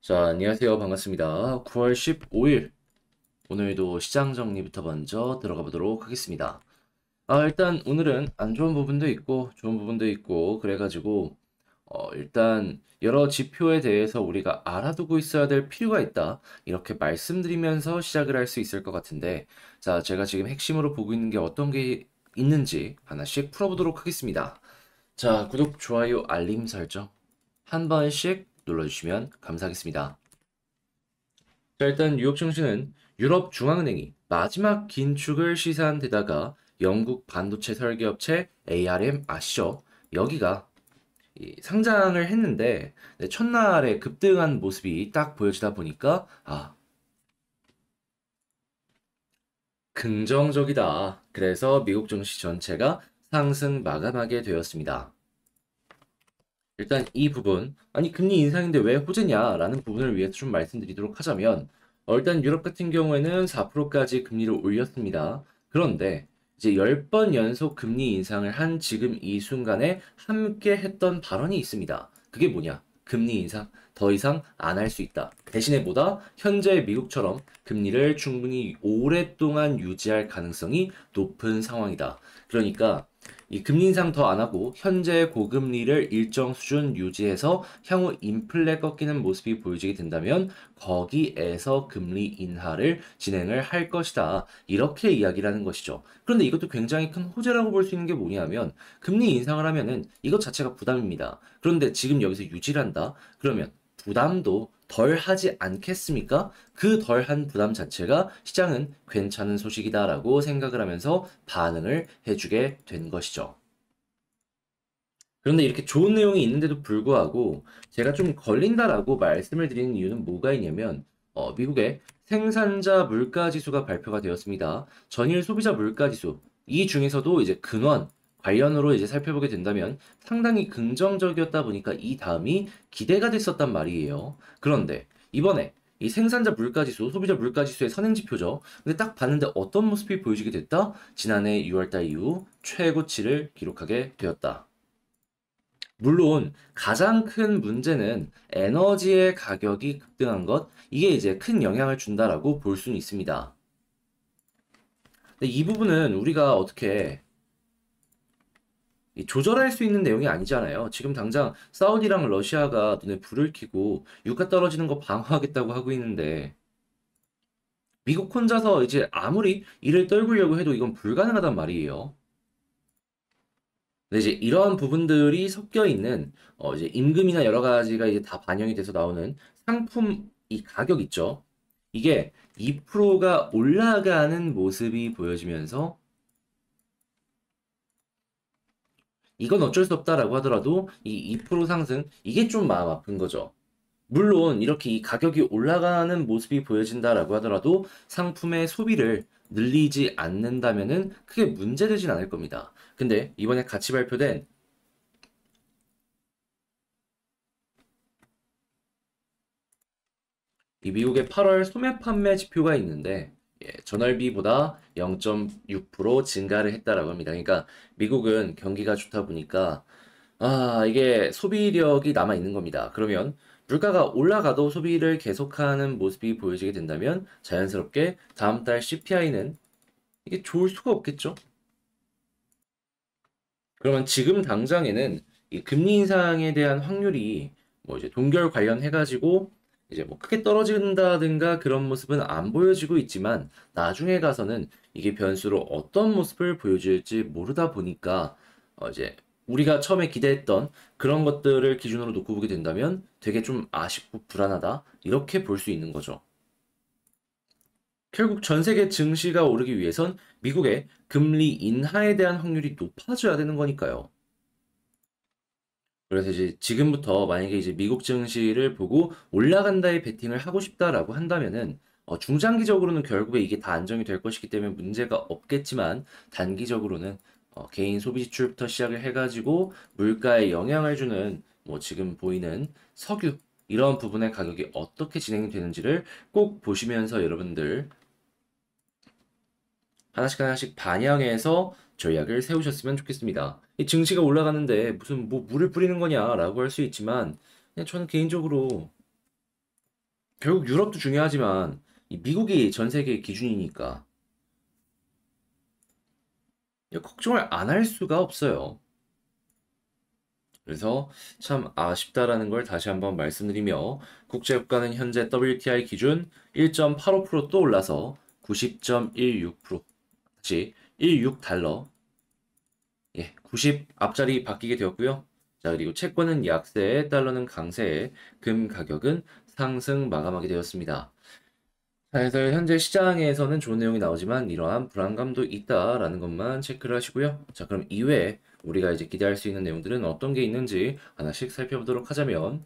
자, 안녕하세요. 반갑습니다. 9월 15일. 오늘도 시장 정리부터 먼저 들어가 보도록 하겠습니다. 일단 오늘은 안 좋은 부분도 있고 좋은 부분도 있고 그래가지고 일단 여러 지표에 대해서 우리가 알아두고 있어야 될 필요가 있다. 이렇게 말씀드리면서 시작을 할 수 있을 것 같은데, 자, 제가 지금 핵심으로 보고 있는 게 어떤 게 있는지 하나씩 풀어보도록 하겠습니다. 자, 구독, 좋아요, 알림 설정 한 번씩 눌러주시면 감사하겠습니다. 자, 일단 뉴욕 증시는 유럽 중앙은행이 마지막 긴축을 시사한 데다가 영국 반도체 설계업체 ARM 아시죠? 여기가 상장을 했는데 네, 첫날에 급등한 모습이 딱 보여지다 보니까 긍정적이다. 그래서 미국 증시 전체가 상승 마감하게 되었습니다. 일단 이 부분, 아니 금리 인상인데 왜 호재냐라는 부분을 위해서 좀 말씀드리도록 하자면, 일단 유럽 같은 경우에는 4%까지 금리를 올렸습니다. 그런데 이제 10번 연속 금리 인상을 한 지금 이 순간에 함께 했던 발언이 있습니다. 그게 뭐냐? 금리 인상 더 이상 안 할 수 있다. 대신에 보다 현재 미국처럼 금리를 충분히 오랫동안 유지할 가능성이 높은 상황이다. 그러니까 이 금리 인상 더 안 하고 현재 고금리를 일정 수준 유지해서 향후 인플레 꺾이는 모습이 보여지게 된다면 거기에서 금리 인하를 진행을 할 것이다. 이렇게 이야기를 하는 것이죠. 그런데 이것도 굉장히 큰 호재라고 볼 수 있는 게 뭐냐면 금리 인상을 하면은 이것 자체가 부담입니다. 그런데 지금 여기서 유지를 한다? 그러면 부담도 덜 하지 않겠습니까? 그 덜한 부담 자체가 시장은 괜찮은 소식이다라고 생각을 하면서 반응을 해주게 된 것이죠. 그런데 이렇게 좋은 내용이 있는데도 불구하고 제가 좀 걸린다라고 말씀을 드리는 이유는 뭐가 있냐면, 미국의 생산자 물가 지수가 발표가 되었습니다. 전일 소비자 물가 지수, 이 중에서도 이제 근원 관련으로 이제 살펴보게 된다면 상당히 긍정적이었다 보니까 이 다음이 기대가 됐었단 말이에요. 그런데 이번에 이 생산자 물가 지수, 소비자 물가 지수의 선행 지표죠. 근데 딱 봤는데 어떤 모습이 보여지게 됐다? 지난해 6월달 이후 최고치를 기록하게 되었다. 물론 가장 큰 문제는 에너지의 가격이 급등한 것, 이게 이제 큰 영향을 준다라고 볼 수는 있습니다. 근데 이 부분은 우리가 어떻게 조절할 수 있는 내용이 아니잖아요. 지금 당장 사우디랑 러시아가 눈에 불을 켜고 유가 떨어지는 거 방어하겠다고 하고 있는데 미국 혼자서 이제 아무리 이를 떨구려고 해도 이건 불가능하단 말이에요. 근데 이제 이러한 부분들이 섞여 있는 이제 임금이나 여러 가지가 이제 다 반영이 돼서 나오는 상품 이 가격 있죠. 이게 2%가 올라가는 모습이 보여지면서 이건 어쩔 수 없다라고 하더라도 이 2% 상승 이게 좀 마음 아픈 거죠. 물론 이렇게 이 가격이 올라가는 모습이 보여진다라고 하더라도 상품의 소비를 늘리지 않는다면은 크게 문제되진 않을 겁니다. 근데 이번에 같이 발표된 이 미국의 8월 소매 판매 지표가 있는데 전월비보다 0.6% 증가를 했다라고 합니다. 그러니까 미국은 경기가 좋다 보니까 이게 소비력이 남아 있는 겁니다. 그러면 물가가 올라가도 소비를 계속하는 모습이 보여지게 된다면 자연스럽게 다음 달 CPI는 이게 좋을 수가 없겠죠? 그러면 지금 당장에는 이 금리 인상에 대한 확률이 뭐 이제 동결 관련해가지고 이제 뭐 크게 떨어진다든가 그런 모습은 안 보여지고 있지만 나중에 가서는 이게 변수로 어떤 모습을 보여줄지 모르다 보니까 이제 우리가 처음에 기대했던 그런 것들을 기준으로 놓고 보게 된다면 되게 좀 아쉽고 불안하다 이렇게 볼 수 있는 거죠. 결국 전 세계 증시가 오르기 위해선 미국의 금리 인하에 대한 확률이 높아져야 되는 거니까요. 그래서 이제 지금부터 만약에 이제 미국 증시를 보고 올라간다에 베팅을 하고 싶다라고 한다면은 중장기적으로는 결국에 이게 다 안정이 될 것이기 때문에 문제가 없겠지만 단기적으로는 개인 소비 지출부터 시작을 해가지고 물가에 영향을 주는 뭐 지금 보이는 석유 이런 부분의 가격이 어떻게 진행이 되는지를 꼭 보시면서 여러분들 하나씩 하나씩 반영해서 전략을 세우셨으면 좋겠습니다. 이 증시가 올라가는데 무슨 뭐 물을 뿌리는 거냐라고 할 수 있지만 그냥 저는 개인적으로 결국 유럽도 중요하지만 이 미국이 전 세계 기준이니까 걱정을 안 할 수가 없어요. 그래서 참 아쉽다라는 걸 다시 한번 말씀드리며 국제유가는 현재 WTI 기준 1.85%또 올라서 90.16% 다시 16달러 90 앞자리 바뀌게 되었고요. 자, 그리고 채권은 약세에 달러는 강세에 금 가격은 상승 마감하게 되었습니다. 자, 그래서 현재 시장에서는 좋은 내용이 나오지만 이러한 불안감도 있다라는 것만 체크를 하시고요. 자, 그럼 이외에 우리가 이제 기대할 수 있는 내용들은 어떤 게 있는지 하나씩 살펴보도록 하자면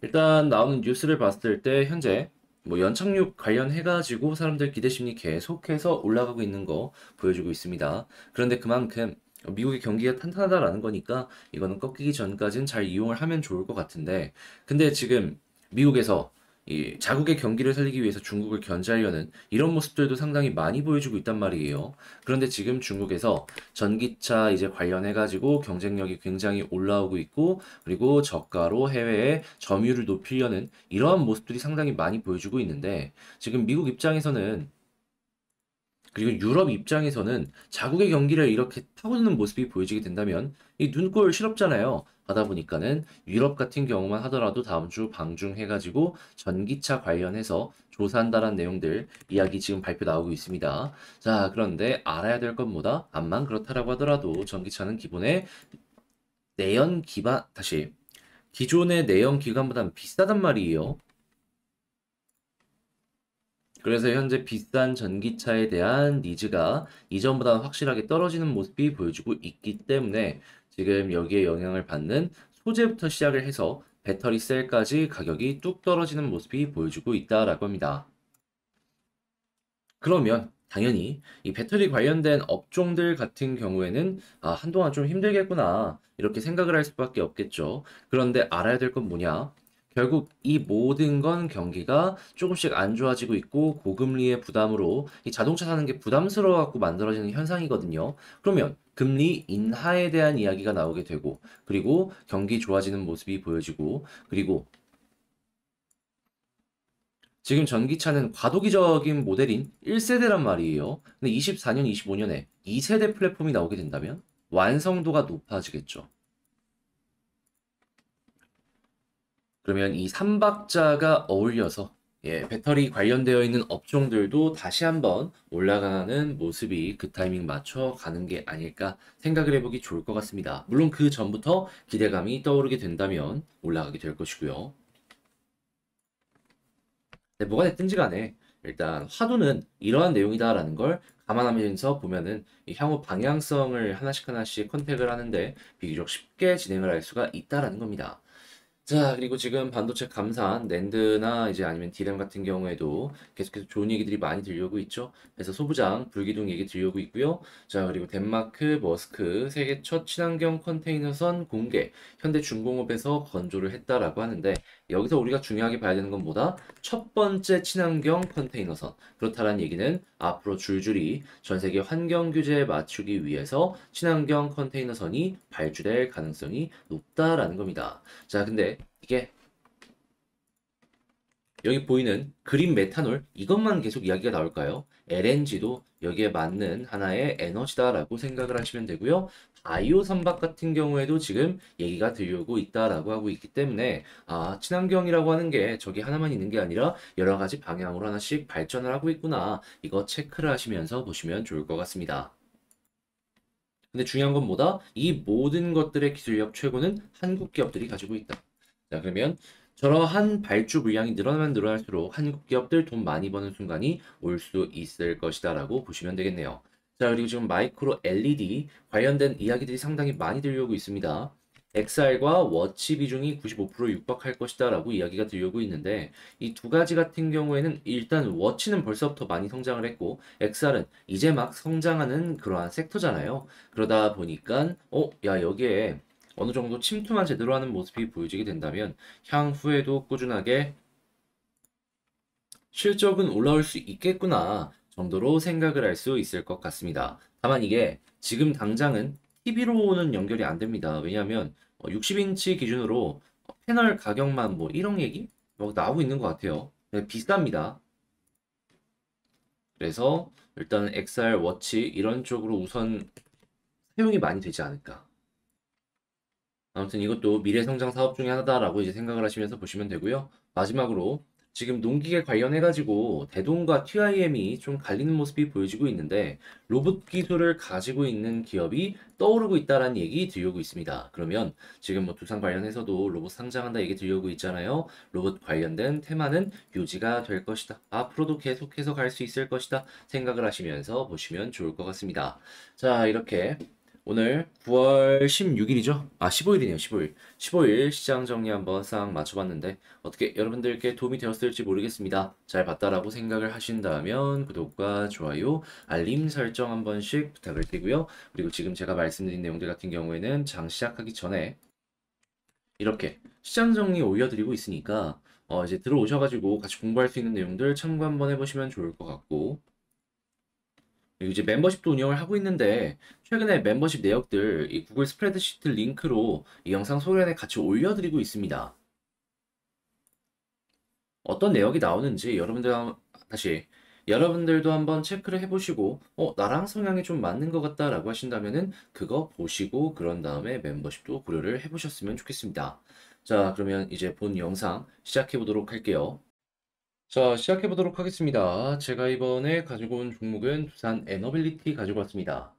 일단 나오는 뉴스를 봤을 때 현재 뭐 연착륙 관련해가지고 사람들 기대 심리 계속해서 올라가고 있는 거 보여주고 있습니다. 그런데 그만큼 미국의 경기가 탄탄하다라는 거니까 이거는 꺾이기 전까지는 잘 이용을 하면 좋을 것 같은데 근데 지금 미국에서 이 자국의 경기를 살리기 위해서 중국을 견제하려는 이런 모습들도 상당히 많이 보여주고 있단 말이에요. 그런데 지금 중국에서 전기차 이제 관련해가지고 경쟁력이 굉장히 올라오고 있고 그리고 저가로 해외에 점유율을 높이려는 이러한 모습들이 상당히 많이 보여주고 있는데 지금 미국 입장에서는 그리고 유럽 입장에서는 자국의 경기를 이렇게 파고드는 모습이 보여지게 된다면 이 눈꼴 실업잖아요. 하다 보니까는 유럽 같은 경우만 하더라도 다음 주 방중해가지고 전기차 관련해서 조사한다는 내용들 이야기 지금 발표 나오고 있습니다. 자, 그런데 알아야 될 건 뭐다? 암만 그렇다라고 하더라도 전기차는 기본에 내연 기반, 다시 기존의 내연 기관보다는 비싸단 말이에요. 그래서 현재 비싼 전기차에 대한 니즈가 이전보다 확실하게 떨어지는 모습이 보여주고 있기 때문에 지금 여기에 영향을 받는 소재부터 시작을 해서 배터리 셀까지 가격이 뚝 떨어지는 모습이 보여주고 있다라고 합니다. 그러면 당연히 이 배터리 관련된 업종들 같은 경우에는 한동안 좀 힘들겠구나 이렇게 생각을 할 수밖에 없겠죠. 그런데 알아야 될 건 뭐냐? 결국 이 모든 건 경기가 조금씩 안 좋아지고 있고 고금리의 부담으로 이 자동차 사는 게 부담스러워 갖고 만들어지는 현상이거든요. 그러면 금리 인하에 대한 이야기가 나오게 되고 그리고 경기 좋아지는 모습이 보여지고 그리고 지금 전기차는 과도기적인 모델인 1세대란 말이에요. 근데 24년, 25년에 2세대 플랫폼이 나오게 된다면 완성도가 높아지겠죠. 그러면 이 3박자가 어울려서 배터리 관련되어 있는 업종들도 다시 한번 올라가는 모습이 그 타이밍 맞춰 가는 게 아닐까 생각을 해보기 좋을 것 같습니다. 물론 그 전부터 기대감이 떠오르게 된다면 올라가게 될 것이고요. 네, 뭐가 됐든지 간에 일단 화두는 이러한 내용이다라는 걸 감안하면서 보면은 이 향후 방향성을 하나씩 하나씩 컨택을 하는데 비교적 쉽게 진행을 할 수가 있다라는 겁니다. 자, 그리고 지금 반도체 감산, 낸드나 이제 아니면 디램 같은 경우에도 계속해서 좋은 얘기들이 많이 들려오고 있죠. 그래서 소부장, 불기둥 얘기 들려오고 있고요. 자, 그리고 덴마크, 머스크, 세계 첫 친환경 컨테이너선 공개, 현대중공업에서 건조를 했다라고 하는데 여기서 우리가 중요하게 봐야 되는 건 뭐다? 첫 번째 친환경 컨테이너선. 그렇다는 얘기는 앞으로 줄줄이 전 세계 환경 규제에 맞추기 위해서 친환경 컨테이너선이 발주될 가능성이 높다라는 겁니다. 자, 근데 이게 여기 보이는 그린 메탄올 이것만 계속 이야기가 나올까요? LNG도 여기에 맞는 하나의 에너지다라고 생각을 하시면 되고요. 바이오 선박 같은 경우에도 지금 얘기가 들려오고 있다라고 하고 있기 때문에 친환경이라고 하는 게 저기 하나만 있는 게 아니라 여러 가지 방향으로 하나씩 발전을 하고 있구나. 이거 체크를 하시면서 보시면 좋을 것 같습니다. 근데 중요한 건 뭐다? 이 모든 것들의 기술력 최고는 한국 기업들이 가지고 있다. 자, 그러면 저러한 발주 물량이 늘어나면 늘어날수록 한국 기업들 돈 많이 버는 순간이 올 수 있을 것이다라고 보시면 되겠네요. 자, 그리고 지금 마이크로 LED 관련된 이야기들이 상당히 많이 들려오고 있습니다. XR과 워치 비중이 95% 육박할 것이다라고 이야기가 들려오고 있는데 이 두 가지 같은 경우에는 일단 워치는 벌써부터 많이 성장을 했고 XR은 이제 막 성장하는 그러한 섹터잖아요. 그러다 보니까 야 여기에 어느 정도 침투만 제대로 하는 모습이 보여지게 된다면 향후에도 꾸준하게 실적은 올라올 수 있겠구나 정도로 생각을 할 수 있을 것 같습니다. 다만 이게 지금 당장은 TV로는 연결이 안 됩니다. 왜냐하면 60인치 기준으로 패널 가격만 뭐 1억 얘기? 뭐 나오고 있는 것 같아요. 네, 비쌉니다. 그래서 일단 XR 워치 이런 쪽으로 우선 사용이 많이 되지 않을까. 아무튼 이것도 미래 성장 사업 중에 하나다라고 이제 생각을 하시면서 보시면 되고요. 마지막으로 지금 농기계 관련해가지고 대동과 TIM이 좀 갈리는 모습이 보여지고 있는데 로봇 기술을 가지고 있는 기업이 떠오르고 있다라는 얘기 들려오고 있습니다. 그러면 지금 뭐 두산 관련해서도 로봇 상장한다 얘기 들려오고 있잖아요. 로봇 관련된 테마는 유지가 될 것이다. 앞으로도 계속해서 갈 수 있을 것이다. 생각을 하시면서 보시면 좋을 것 같습니다. 자, 이렇게 오늘 9월 16일이죠? 아, 15일이네요, 15일. 15일 시장 정리 한번 싹 맞춰봤는데, 어떻게 여러분들께 도움이 되었을지 모르겠습니다. 잘 봤다라고 생각을 하신다면, 구독과 좋아요, 알림 설정 한 번씩 부탁을 드리고요. 그리고 지금 제가 말씀드린 내용들 같은 경우에는 장 시작하기 전에 이렇게 시장 정리 올려드리고 있으니까, 이제 들어오셔가지고 같이 공부할 수 있는 내용들 참고 한번 해보시면 좋을 것 같고, 그리고 이제 멤버십도 운영을 하고 있는데 최근에 멤버십 내역들 이 구글 스프레드시트 링크로 이 영상 소개란에 같이 올려드리고 있습니다. 어떤 내역이 나오는지 다시 여러분들도 한번 체크를 해보시고 나랑 성향이 좀 맞는 것 같다라고 하신다면은 그거 보시고 그런 다음에 멤버십도 고려를 해보셨으면 좋겠습니다. 자, 그러면 이제 본 영상 시작해 보도록 할게요. 자, 시작해 보도록 하겠습니다. 제가 이번에 가지고 온 종목은 두산 에너빌리티 가지고 왔습니다.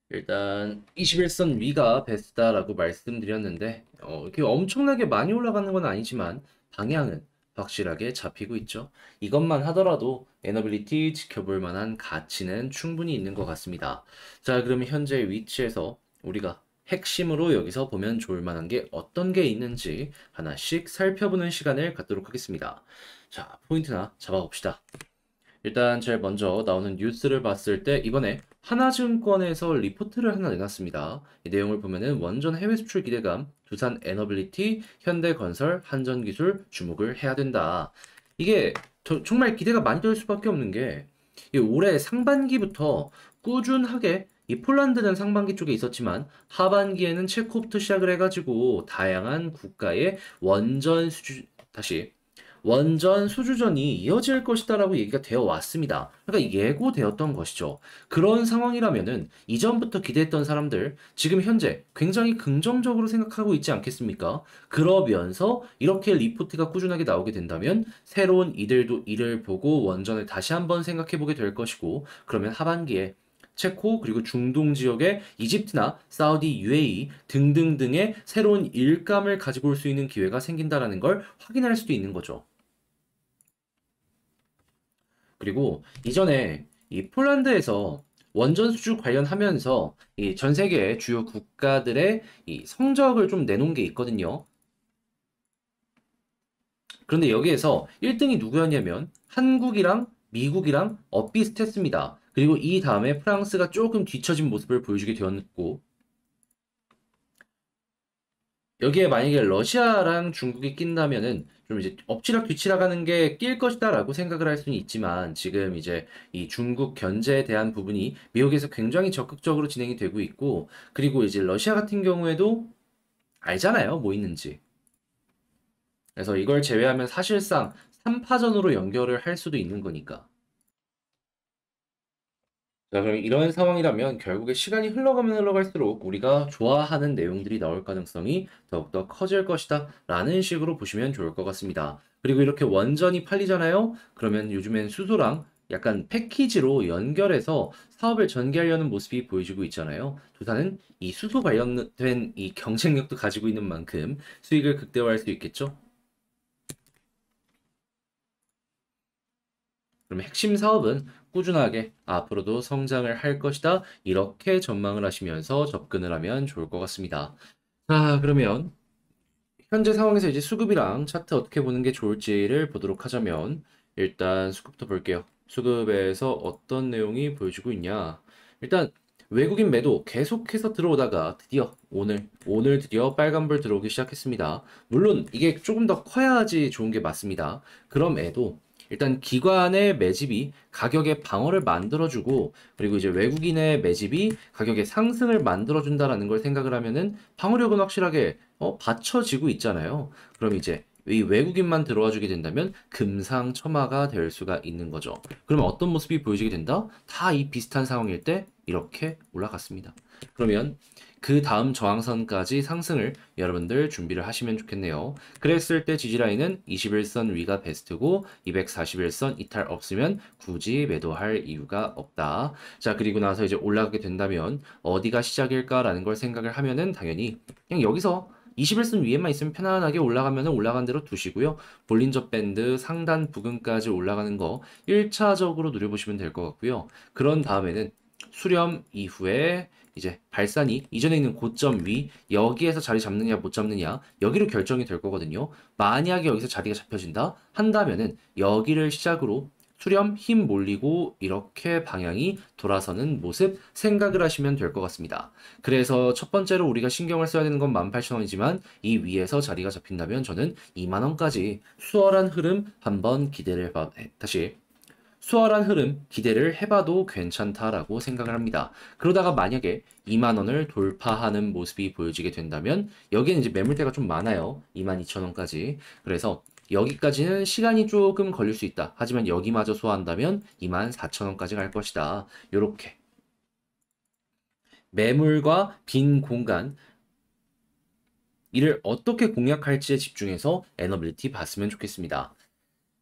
일단 21선 위가 베스트다라고 말씀드렸는데 이렇게 엄청나게 많이 올라가는 건 아니지만 방향은 확실하게 잡히고 있죠. 이것만 하더라도 에너빌리티 지켜볼 만한 가치는 충분히 있는 것 같습니다. 자, 그러면 현재 위치에서 우리가 핵심으로 여기서 보면 좋을 만한 게 어떤 게 있는지 하나씩 살펴보는 시간을 갖도록 하겠습니다. 자, 포인트나 잡아봅시다. 일단 제일 먼저 나오는 뉴스를 봤을 때 이번에 하나증권에서 리포트를 하나 내놨습니다. 이 내용을 보면은 원전 해외 수출 기대감, 두산 에너빌리티, 현대건설, 한전기술 주목을 해야 된다. 이게 정말 기대가 많이 될 수밖에 없는 게 이 올해 상반기부터 꾸준하게 이 폴란드는 상반기 쪽에 있었지만 하반기에는 체코부터 시작을 해가지고 다양한 국가의 다시 원전 수주전이 이어질 것이다라고 얘기가 되어 왔습니다. 그러니까 예고되었던 것이죠. 그런 상황이라면은 이전부터 기대했던 사람들 지금 현재 굉장히 긍정적으로 생각하고 있지 않겠습니까? 그러면서 이렇게 리포트가 꾸준하게 나오게 된다면 새로운 이들도 이를 보고 원전을 다시 한번 생각해 보게 될 것이고 그러면 하반기에 체코 그리고 중동 지역의 이집트나 사우디, UAE 등등등의 새로운 일감을 가지고 올 수 있는 기회가 생긴다라는 걸 확인할 수도 있는 거죠. 그리고 이전에 이 폴란드에서 원전 수주 관련하면서 이 전 세계 주요 국가들의 이 성적을 좀 내놓은 게 있거든요. 그런데 여기에서 1등이 누구였냐면 한국이랑 미국이랑 엇비슷했습니다. 그리고 이 다음에 프랑스가 조금 뒤처진 모습을 보여주게 되었고 여기에 만약에 러시아랑 중국이 낀다면은 좀 이제 엎치락 뒤치락 하는 게 낄 것이다라고 생각을 할 수는 있지만 지금 이제 이 중국 견제에 대한 부분이 미국에서 굉장히 적극적으로 진행이 되고 있고 그리고 이제 러시아 같은 경우에도 알잖아요. 뭐 있는지. 그래서 이걸 제외하면 사실상 3파전으로 연결을 할 수도 있는 거니까. 자, 그럼 이런 상황이라면 결국에 시간이 흘러가면 흘러갈수록 우리가 좋아하는 내용들이 나올 가능성이 더욱더 커질 것이다. 라는 식으로 보시면 좋을 것 같습니다. 그리고 이렇게 원전이 팔리잖아요? 그러면 요즘엔 수소랑 약간 패키지로 연결해서 사업을 전개하려는 모습이 보여지고 있잖아요. 두산은 이 수소 관련된 이 경쟁력도 가지고 있는 만큼 수익을 극대화할 수 있겠죠? 그럼 핵심 사업은 꾸준하게 앞으로도 성장을 할 것이다. 이렇게 전망을 하시면서 접근을 하면 좋을 것 같습니다. 자, 그러면 현재 상황에서 이제 수급이랑 차트 어떻게 보는 게 좋을지를 보도록 하자면 일단 수급부터 볼게요. 수급에서 어떤 내용이 보여지고 있냐. 일단 외국인 매도 계속해서 들어오다가 드디어 오늘 드디어 빨간불 들어오기 시작했습니다. 물론 이게 조금 더 커야지 좋은 게 맞습니다. 그럼에도 일단 기관의 매집이 가격의 방어를 만들어주고 그리고 이제 외국인의 매집이 가격의 상승을 만들어준다라는 걸 생각을 하면은 방어력은 확실하게 받쳐지고 있잖아요. 그럼 이제 이 외국인만 들어와 주게 된다면 금상첨화가 될 수가 있는 거죠. 그러면 어떤 모습이 보여지게 된다? 다 이 비슷한 상황일 때 이렇게 올라갔습니다. 그러면 그 다음 저항선까지 상승을 여러분들 준비를 하시면 좋겠네요. 그랬을 때 지지라인은 21선 위가 베스트고 241선 이탈 없으면 굳이 매도할 이유가 없다. 자, 그리고 나서 이제 올라가게 된다면 어디가 시작일까라는 걸 생각을 하면은 당연히 그냥 여기서 21선 위에만 있으면 편안하게 올라가면 올라간 대로 두시고요. 볼린저 밴드 상단 부근까지 올라가는 거 1차적으로 누려보시면 될 것 같고요. 그런 다음에는 수렴 이후에 이제 발산이 이전에 있는 고점 위 여기에서 자리 잡느냐 못 잡느냐 여기로 결정이 될 거거든요. 만약에 여기서 자리가 잡혀진다 한다면은 여기를 시작으로 수렴 힘 몰리고 이렇게 방향이 돌아서는 모습 생각을 하시면 될 것 같습니다. 그래서 첫 번째로 우리가 신경을 써야 되는 건 18,000원이지만 이 위에서 자리가 잡힌다면 저는 2만 원까지 수월한 흐름 한번 기대를 다시 수월한 흐름 기대를 해봐도 괜찮다라고 생각을 합니다. 그러다가 만약에 2만 원을 돌파하는 모습이 보여지게 된다면 여기는 이제 매물대가 좀 많아요. 22,000원까지. 그래서 여기까지는 시간이 조금 걸릴 수 있다. 하지만 여기마저 소화한다면 24,000원까지 갈 것이다. 요렇게 매물과 빈 공간 이를 어떻게 공략할지에 집중해서 에너빌리티 봤으면 좋겠습니다.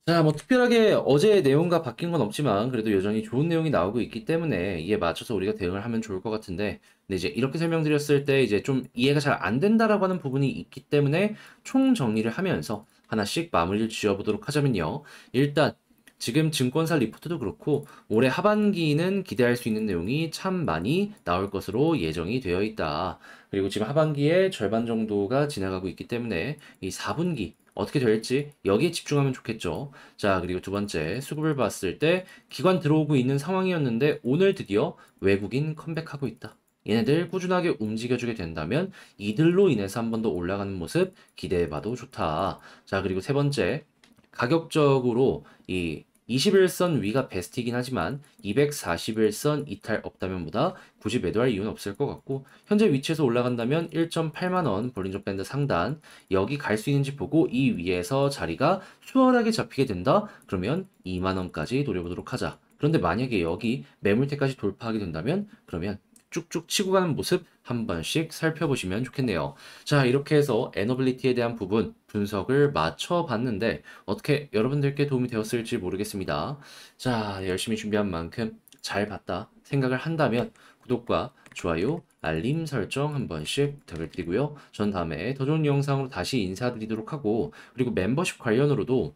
자, 뭐 특별하게 어제 내용과 바뀐 건 없지만 그래도 여전히 좋은 내용이 나오고 있기 때문에 이에 맞춰서 우리가 대응을 하면 좋을 것 같은데 근데 이제 이렇게 설명드렸을 때 이제 좀 이해가 잘 안 된다라고 하는 부분이 있기 때문에 총 정리를 하면서 하나씩 마무리를 지어보도록 하자면요. 일단 지금 증권사 리포트도 그렇고 올해 하반기는 기대할 수 있는 내용이 참 많이 나올 것으로 예정이 되어 있다. 그리고 지금 하반기의 절반 정도가 지나가고 있기 때문에 이 4분기 어떻게 될지 여기에 집중하면 좋겠죠. 자, 그리고 두 번째 수급을 봤을 때 기관 들어오고 있는 상황이었는데 오늘 드디어 외국인 컴백하고 있다. 얘네들 꾸준하게 움직여주게 된다면 이들로 인해서 한 번 더 올라가는 모습 기대해봐도 좋다. 자, 그리고 세 번째 가격적으로 이 21선 위가 베스트이긴 하지만 241선 이탈 없다면보다 굳이 매도할 이유는 없을 것 같고 현재 위치에서 올라간다면 1.8만 원 볼린저 밴드 상단 여기 갈 수 있는지 보고 이 위에서 자리가 수월하게 잡히게 된다? 그러면 2만 원까지 노려보도록 하자. 그런데 만약에 여기 매물대까지 돌파하게 된다면 그러면 쭉쭉 치고 가는 모습 한 번씩 살펴보시면 좋겠네요. 자, 이렇게 해서 에너빌리티에 대한 부분 분석을 맞춰봤는데 어떻게 여러분들께 도움이 되었을지 모르겠습니다. 자, 열심히 준비한 만큼 잘 봤다 생각을 한다면 구독과 좋아요, 알림 설정 한 번씩 부탁드리고요. 전 다음에 더 좋은 영상으로 다시 인사드리도록 하고 그리고 멤버십 관련으로도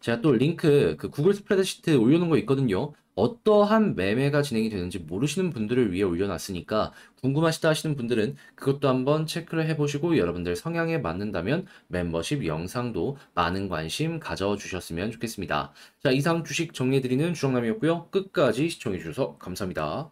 제가 또 링크 그 구글 스프레드시트 올려놓은 거 있거든요. 어떠한 매매가 진행이 되는지 모르시는 분들을 위해 올려놨으니까 궁금하시다 하시는 분들은 그것도 한번 체크를 해보시고 여러분들 성향에 맞는다면 멤버십 영상도 많은 관심 가져주셨으면 좋겠습니다. 자, 이상 주식 정리해드리는 주정남이었고요. 끝까지 시청해주셔서 감사합니다.